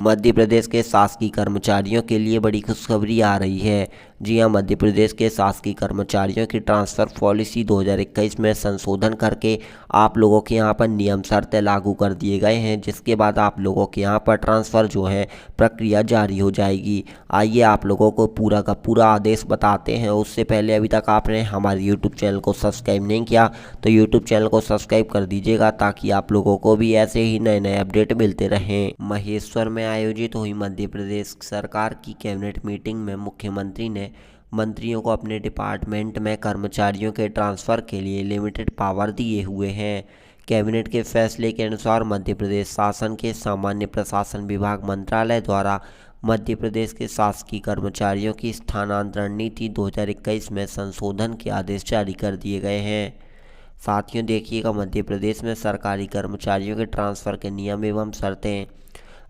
मध्य प्रदेश के शासकीय कर्मचारियों के लिए बड़ी खुशखबरी आ रही है। जी हां, मध्य प्रदेश के शासकीय कर्मचारियों की ट्रांसफ़र पॉलिसी 2021 में संशोधन करके आप लोगों के यहां पर नियम शर्तें लागू कर दिए गए हैं, जिसके बाद आप लोगों के यहां पर ट्रांसफ़र जो है प्रक्रिया जारी हो जाएगी। आइए आप लोगों को पूरा का पूरा आदेश बताते हैं। उससे पहले अभी तक आपने हमारे यूट्यूब चैनल को सब्सक्राइब नहीं किया तो यूट्यूब चैनल को सब्सक्राइब कर दीजिएगा, ताकि आप लोगों को भी ऐसे ही नए नए अपडेट मिलते रहें। महेश्वर में आयोजित हुई मध्य प्रदेश सरकार की कैबिनेट मीटिंग में मुख्यमंत्री ने मंत्रियों को अपने डिपार्टमेंट में कर्मचारियों के ट्रांसफ़र के लिए लिमिटेड पावर दिए हुए हैं। कैबिनेट के फैसले के अनुसार मध्य प्रदेश शासन के सामान्य प्रशासन विभाग मंत्रालय द्वारा मध्य प्रदेश के शासकीय कर्मचारियों की स्थानांतरण नीति 2021 में संशोधन के आदेश जारी कर दिए गए हैं। साथियों, देखिएगा, मध्य प्रदेश में सरकारी कर्मचारियों के ट्रांसफ़र के नियम एवं शर्तें।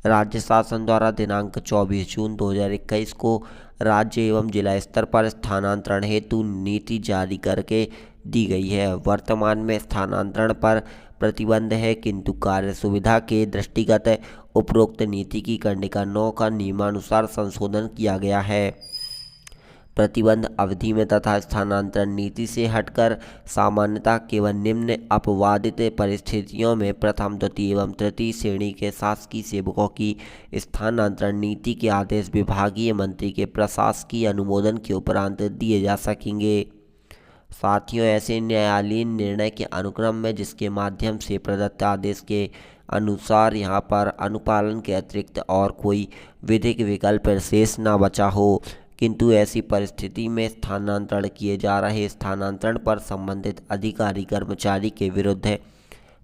राज्य शासन द्वारा दिनांक 24 जून 2021 को राज्य एवं जिला स्तर पर स्थानांतरण हेतु नीति जारी करके दी गई है। वर्तमान में स्थानांतरण पर प्रतिबंध है, किंतु कार्य सुविधा के दृष्टिगत उपरोक्त नीति की कंडिका 9 का नियमानुसार संशोधन किया गया है। प्रतिबंध अवधि में तथा स्थानांतरण नीति से हटकर सामान्यतः केवल निम्न अपवादित परिस्थितियों में प्रथम, द्वितीय एवं तृतीय श्रेणी के शासकीय सेवकों की स्थानांतरण नीति के आदेश विभागीय मंत्री के प्रशासकीय अनुमोदन के उपरांत दिए जा सकेंगे। साथियों, ऐसे न्यायालयीन निर्णय के अनुक्रम में जिसके माध्यम से प्रदत्त आदेश के अनुसार यहाँ पर अनुपालन के अतिरिक्त और कोई विधिक विकल्प शेष न बचा हो, किंतु ऐसी परिस्थिति में स्थानांतरण किए जा रहे स्थानांतरण पर संबंधित अधिकारी कर्मचारी के विरुद्ध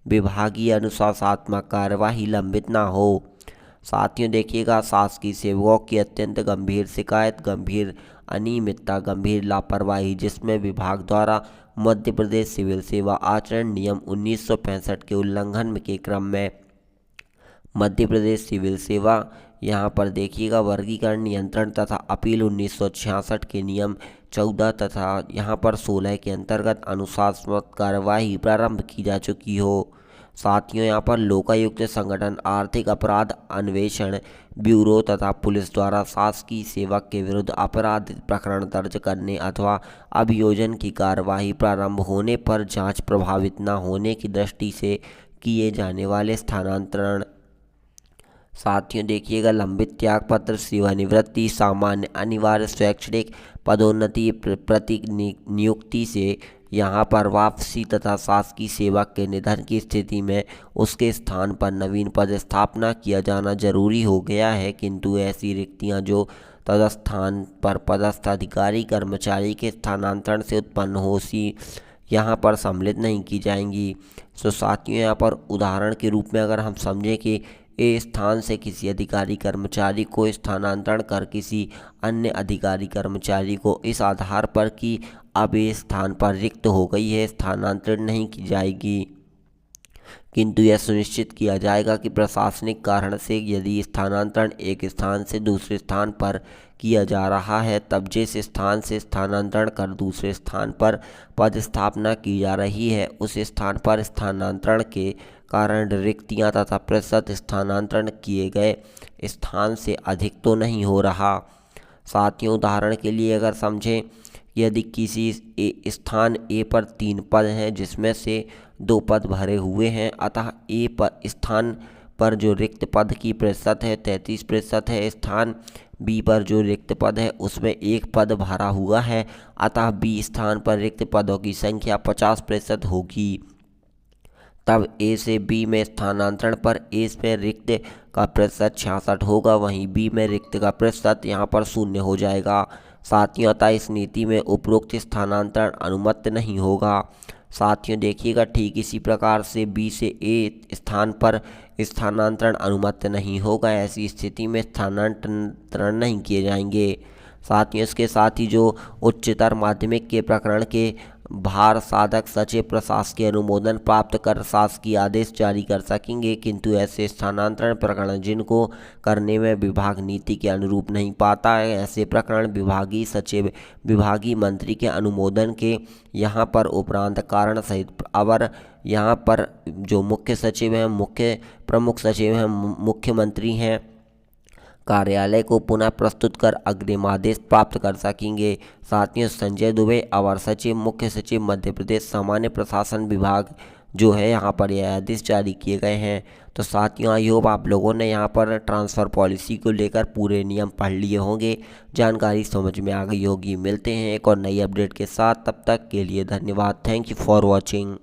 विभागीय अनुशासनात्मक कार्यवाही लंबित न हो। साथियों, देखिएगा, शासकीय सेवकों की अत्यंत गंभीर शिकायत, गंभीर अनियमितता, गंभीर लापरवाही जिसमें विभाग द्वारा मध्य प्रदेश सिविल सेवा आचरण नियम 1965 के उल्लंघन के क्रम में मध्य प्रदेश सिविल सेवा यहाँ पर देखिएगा वर्गीकरण, नियंत्रण तथा अपील 1966 के नियम 14 तथा यहाँ पर 16 के अंतर्गत अनुशासनात्मक कार्यवाही प्रारंभ की जा चुकी हो। साथियों, यहाँ पर लोकायुक्त संगठन, आर्थिक अपराध अन्वेषण ब्यूरो तथा पुलिस द्वारा शासकीय सेवक के विरुद्ध आपराधिक प्रकरण दर्ज करने अथवा अभियोजन की कार्यवाही प्रारंभ होने पर जांच प्रभावित न होने की दृष्टि से किए जाने वाले स्थानांतरण। साथियों, देखिएगा, लंबित त्यागपत्र, सेवानिवृत्ति, सामान्य अनिवार्य शैक्षणिक पदोन्नति, प्रति नियुक्ति से यहाँ पर वापसी तथा शासकीय सेवक के निधन की स्थिति में उसके स्थान पर नवीन पद स्थापना किया जाना जरूरी हो गया है, किंतु ऐसी रिक्तियाँ जो तदस्थान पर पदस्थ अधिकारी कर्मचारी के स्थानांतरण से उत्पन्न हो सी यहाँ पर सम्मिलित नहीं की जाएंगी। तो साथियों, यहाँ पर उदाहरण के रूप में अगर हम समझें कि ए स्थान से किसी अधिकारी कर्मचारी को स्थानांतरण कर किसी अन्य अधिकारी कर्मचारी को इस आधार पर कि अब ये स्थान पर रिक्त हो गई है, स्थानांतरण नहीं की जाएगी, किंतु यह सुनिश्चित किया जाएगा कि प्रशासनिक कारण से यदि स्थानांतरण एक स्थान से दूसरे स्थान पर किया जा रहा है, तब जिस स्थान से स्थानांतरण कर दूसरे स्थान पर पदस्थापना की जा रही है, उस स्थान पर स्थानांतरण के कारण रिक्तियां तथा प्रतिशत स्थानांतरण किए गए स्थान से अधिक तो नहीं हो रहा। साथियों, उदाहरण के लिए अगर समझें, यदि किसी स्थान ए पर 3 पद हैं जिसमें से 2 पद भरे हुए हैं, अतः ए पर स्थान पर जो रिक्त पद की प्रतिशत है 33% है, स्थान बी पर जो रिक्त पद है उसमें 1 पद भरा हुआ है, अतः बी स्थान पर रिक्त पदों की संख्या 50% होगी। तब ए से बी में स्थानांतरण पर ए में रिक्त का प्रतिशत 66 होगा, वहीं बी में रिक्त का प्रतिशत यहाँ पर 0 हो जाएगा। साथियों, अतः इस नीति में उपरोक्त स्थानांतरण अनुमत नहीं होगा। साथियों, देखिएगा, ठीक इसी प्रकार से बी से ए स्थान पर स्थानांतरण अनुमत नहीं होगा। ऐसी स्थिति में स्थानांतरण नहीं किए जाएंगे। साथियों, इसके साथ ही जो उच्चतर माध्यमिक के प्रकरण के भार साधक सचिव प्रशासकीय अनुमोदन प्राप्त कर शासकीय आदेश जारी कर सकेंगे, किंतु ऐसे स्थानांतरण प्रकरण जिनको करने में विभाग नीति के अनुरूप नहीं पाता है, ऐसे प्रकरण विभागीय सचिव विभागीय मंत्री के अनुमोदन के यहाँ पर उपरांत कारण सहित अवर यहाँ पर जो मुख्य सचिव हैं, मुख्य प्रमुख सचिव हैं, मुख्यमंत्री हैं, कार्यालय को पुनः प्रस्तुत कर अग्रिम आदेश प्राप्त कर सकेंगे। साथियों, संजय दुबे अवर सचिव मुख्य सचिव मध्य प्रदेश सामान्य प्रशासन विभाग जो है यहाँ पर यह आदेश जारी किए गए हैं। तो साथियों, आई होप आप लोगों ने यहाँ पर ट्रांसफ़र पॉलिसी को लेकर पूरे नियम पढ़ लिए होंगे, जानकारी समझ में आ गई होगी। मिलते हैं एक और नई अपडेट के साथ, तब तक के लिए धन्यवाद। Thank you for watching.